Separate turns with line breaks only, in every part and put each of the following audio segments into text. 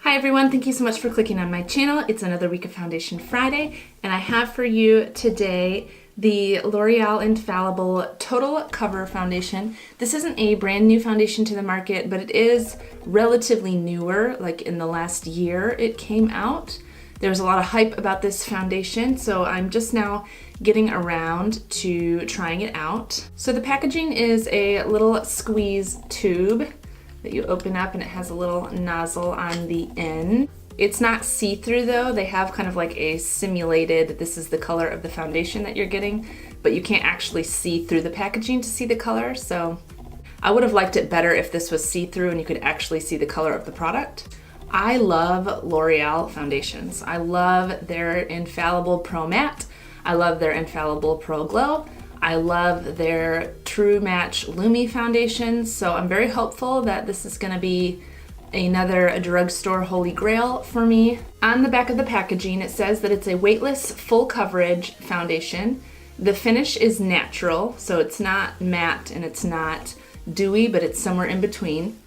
Hi everyone, thank you so much for clicking on my channel. It's another week of Foundation Friday, and I have for you today the L'Oreal Infallible Total Cover Foundation. This isn't a brand new foundation to the market, but it is relatively newer, like in the last year it came out. There's a lot of hype about this foundation, so I'm just now getting around to trying it out. So the packaging is a little squeeze tube that you open up, and it has a little nozzle on the end. It's not see-through though. They have kind of like a simulated, this is the color of the foundation that you're getting, but you can't actually see through the packaging to see the color. So I would have liked it better if this was see-through and you could actually see the color of the product. I love L'Oreal foundations. I love their Infallible Pro Matte. I love their Infallible Pro Glow. I love their True Match Lumi foundations, so I'm very hopeful that this is going to be another drugstore holy grail for me. On the back of the packaging, it says that it's a weightless, full coverage foundation. The finish is natural, so it's not matte and it's not dewy, but it's somewhere in between.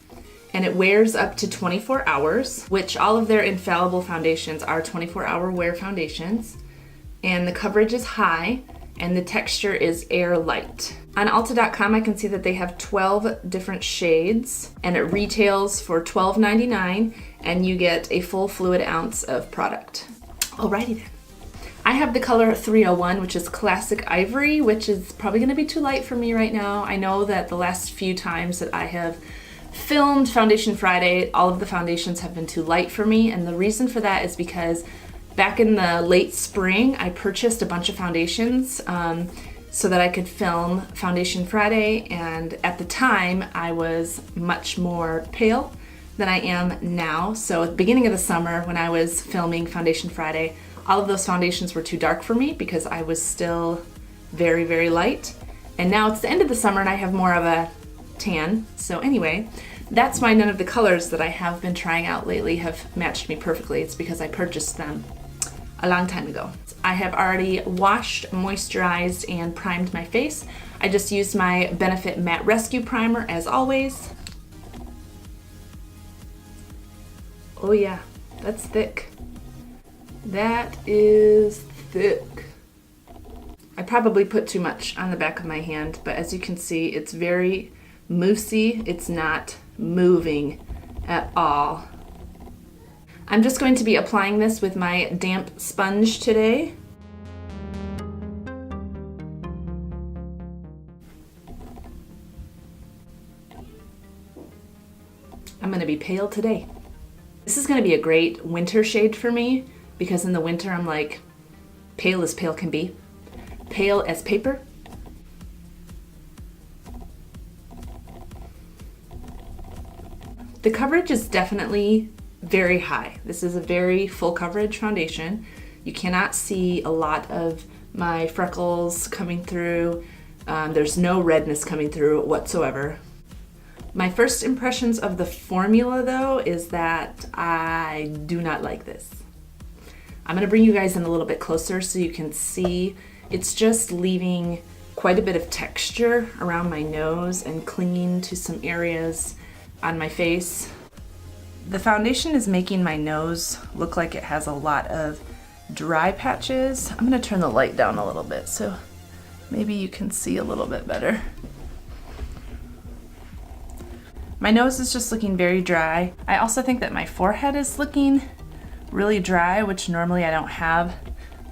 And it wears up to 24 hours, which all of their Infallible foundations are 24-hour wear foundations. And the coverage is high, and the texture is air light. On Ulta.com, I can see that they have 12 different shades, and it retails for $12.99, and you get a full fluid ounce of product. Alrighty then. I have the color 301, which is Classic Ivory, which is probably gonna be too light for me right now. I know that the last few times that I have filmed Foundation Friday, all of the foundations have been too light for me, and the reason for that is because back in the late spring, I purchased a bunch of foundations so that I could film Foundation Friday, and at the time I was much more pale than I am now. So at the beginning of the summer when I was filming Foundation Friday, all of those foundations were too dark for me because I was still very, very light. And now it's the end of the summer and I have more of a tan. So anyway, that's why none of the colors that I have been trying out lately have matched me perfectly. It's because I purchased them a long time ago. I have already washed, moisturized, and primed my face. I just used my Benefit Matte Rescue Primer as always. Oh yeah, that's thick. That is thick. I probably put too much on the back of my hand, but as you can see, it's very moussey. It's not moving at all. I'm just going to be applying this with my damp sponge today. I'm going to be pale today. This is going to be a great winter shade for me because in the winter I'm like pale as pale can be. Pale as paper. The coverage is definitely very high. This is a very full coverage foundation. You cannot see a lot of my freckles coming through. There's no redness coming through whatsoever. My first impressions of the formula though is that I do not like this. I'm gonna bring you guys in a little bit closer so you can see. It's just leaving quite a bit of texture around my nose and clinging to some areas on my face. The foundation is making my nose look like it has a lot of dry patches. I'm gonna turn the light down a little bit so maybe you can see a little bit better. My nose is just looking very dry. I also think that my forehead is looking really dry, which normally I don't have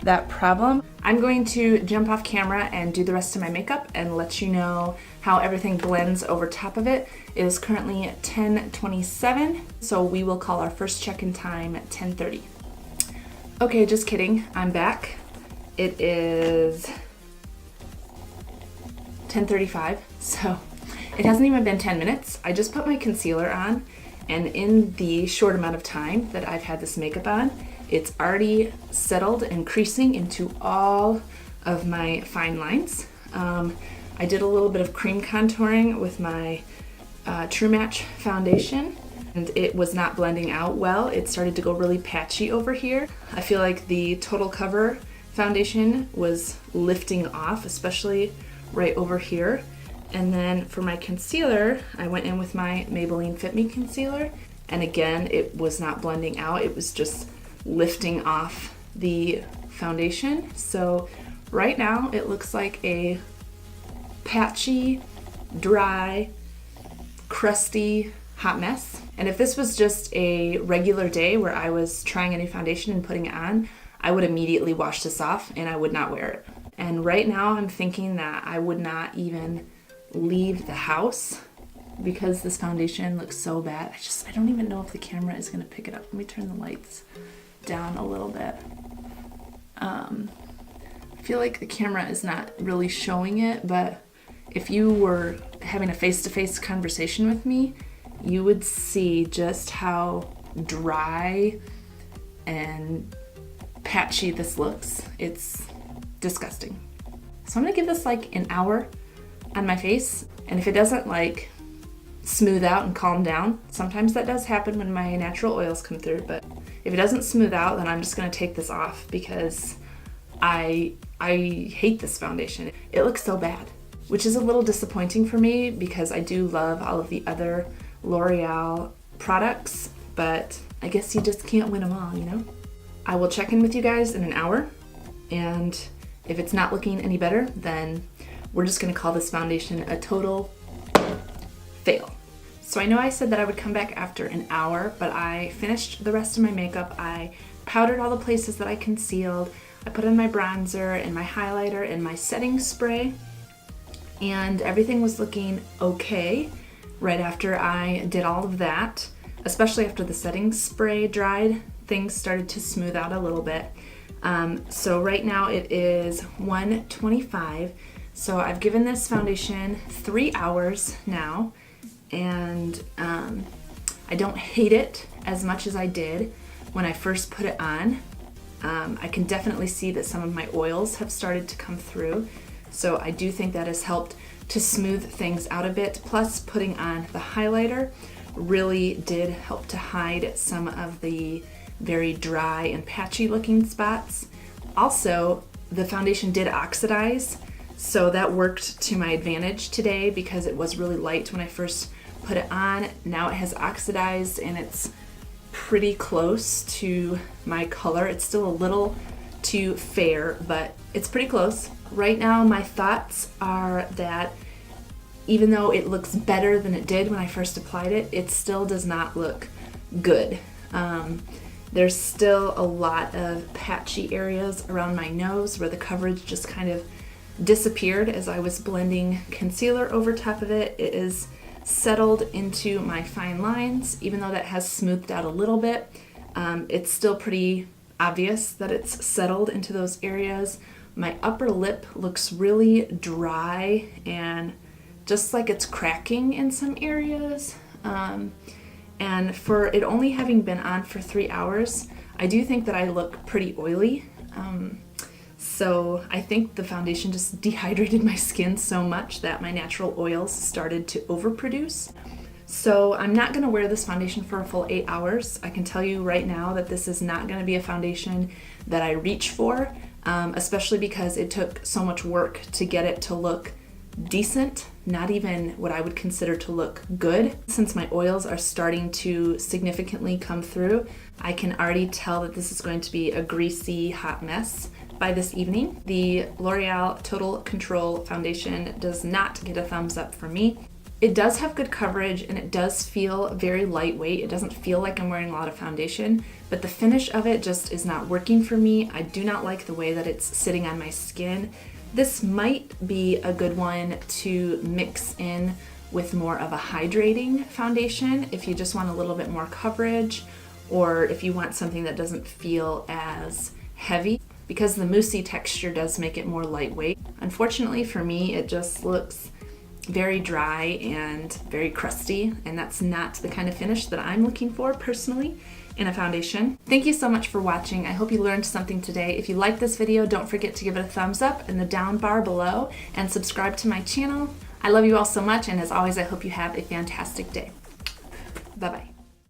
that problem. I'm going to jump off camera and do the rest of my makeup and let you know how everything blends over top of it. It is currently 10:27, so we will call our first check-in time at 10:30. Okay, just kidding, I'm back. It is 10:35, so it hasn't even been 10 minutes. I just put my concealer on, and in the short amount of time that I've had this makeup on, it's already settled and creasing into all of my fine lines. I did a little bit of cream contouring with my True Match foundation, and it was not blending out well. It started to go really patchy over here. I feel like the Total Cover foundation was lifting off, especially right over here. And then for my concealer, I went in with my Maybelline Fit Me concealer, And again, it was not blending out, it was just lifting off the foundation. So right now it looks like a patchy, dry, crusty, hot mess. And if this was just a regular day where I was trying a new foundation and putting it on, I would immediately wash this off and I would not wear it. And right now I'm thinking that I would not even leave the house because this foundation looks so bad. I don't even know if the camera is gonna pick it up. Let me turn the lights down a little bit. I feel like the camera is not really showing it, but if you were having a face-to-face conversation with me, you would see just how dry and patchy this looks. It's disgusting. So I'm gonna give this like an hour on my face, and if it doesn't like smooth out and calm down, sometimes that does happen when my natural oils come through, but if it doesn't smooth out, then I'm just gonna take this off because I hate this foundation. It looks so bad, which is a little disappointing for me because I do love all of the other L'Oreal products, but I guess you just can't win them all, you know? I will check in with you guys in an hour, and if it's not looking any better, then we're just gonna call this foundation a total fail. So I know I said that I would come back after an hour, but I finished the rest of my makeup. I powdered all the places that I concealed. I put in my bronzer and my highlighter and my setting spray, and everything was looking okay right after I did all of that, especially after the setting spray dried. Things started to smooth out a little bit. So right now it is 1:25. So I've given this foundation 3 hours now, and I don't hate it as much as I did when I first put it on. I can definitely see that some of my oils have started to come through. So I do think that has helped to smooth things out a bit. Plus putting on the highlighter really did help to hide some of the very dry and patchy looking spots. Also, the foundation did oxidize, so that worked to my advantage today because it was really light when I first put it on. Now it has oxidized and it's pretty close to my color. It's still a little too fair, but it's pretty close. Right now my thoughts are that even though it looks better than it did when I first applied it, it still does not look good. There's still a lot of patchy areas around my nose where the coverage just kind of disappeared as I was blending concealer over top of it. It is settled into my fine lines. Even though that has smoothed out a little bit, it's still pretty obvious that it's settled into those areas. My upper lip looks really dry and just like it's cracking in some areas. And for it only having been on for 3 hours, I do think that I look pretty oily. So I think the foundation just dehydrated my skin so much that my natural oils started to overproduce. So I'm not gonna wear this foundation for a full 8 hours. I can tell you right now that this is not gonna be a foundation that I reach for, especially because it took so much work to get it to look decent, not even what I would consider to look good. Since my oils are starting to significantly come through, I can already tell that this is going to be a greasy, hot mess by this evening. The L'Oreal Total Control Foundation does not get a thumbs up from me. It does have good coverage and it does feel very lightweight. It doesn't feel like I'm wearing a lot of foundation, but the finish of it just is not working for me. I do not like the way that it's sitting on my skin. This might be a good one to mix in with more of a hydrating foundation if you just want a little bit more coverage, or if you want something that doesn't feel as heavy, because the moussey texture does make it more lightweight. Unfortunately for me, it just looks very dry and very crusty, and that's not the kind of finish that I'm looking for personally in a foundation. Thank you so much for watching. I hope you learned something today. If you liked this video, don't forget to give it a thumbs up in the down bar below and subscribe to my channel. I love you all so much, and as always, I hope you have a fantastic day. Bye-bye.